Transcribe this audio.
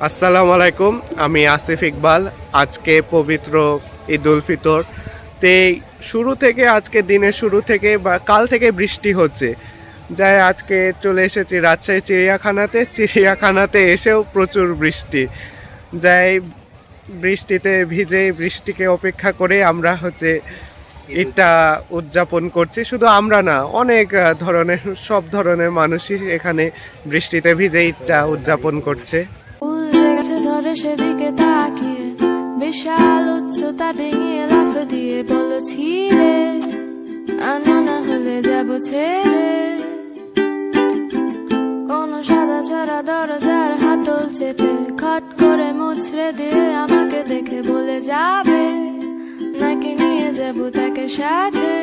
আসসালামু আলাইকুম। আমি আসিফ ইকবাল। আজকে পবিত্র ঈদ উল ফিতর। তে শুরু থেকে আজকে দিনের শুরু থেকে বা কাল থেকে বৃষ্টি হচ্ছে। যাই আজকে চলে এসেছি রাজশাহী চিড়িয়াখানাতে। চিড়িয়াখানাতে এসেও প্রচুর বৃষ্টি। যাই বৃষ্টিতে ভিজেই বৃষ্টিকে অপেক্ষা করে আমরা ঈদটা উদযাপন করছি। শুধু আমরা না, অনেক ধরনের সব ধরনের মানুষই এখানে বৃষ্টিতে ভিজে ঈদটা উদযাপন করছে। ফুল গাছে ধরে সেদিকে তাকিয়ে বিশাল উচ্চতা ডিঙিয়ে লাফ দিয়ে বলেছি রে আনো না হলে যাব ছেড়ে কোন সাদা ছাড়া দরজার হাতল চেপে খট করে মুছড়ে দিয়ে আমাকে দেখে বলে যাবে নাকি নিয়ে যাব তাকে সাথে।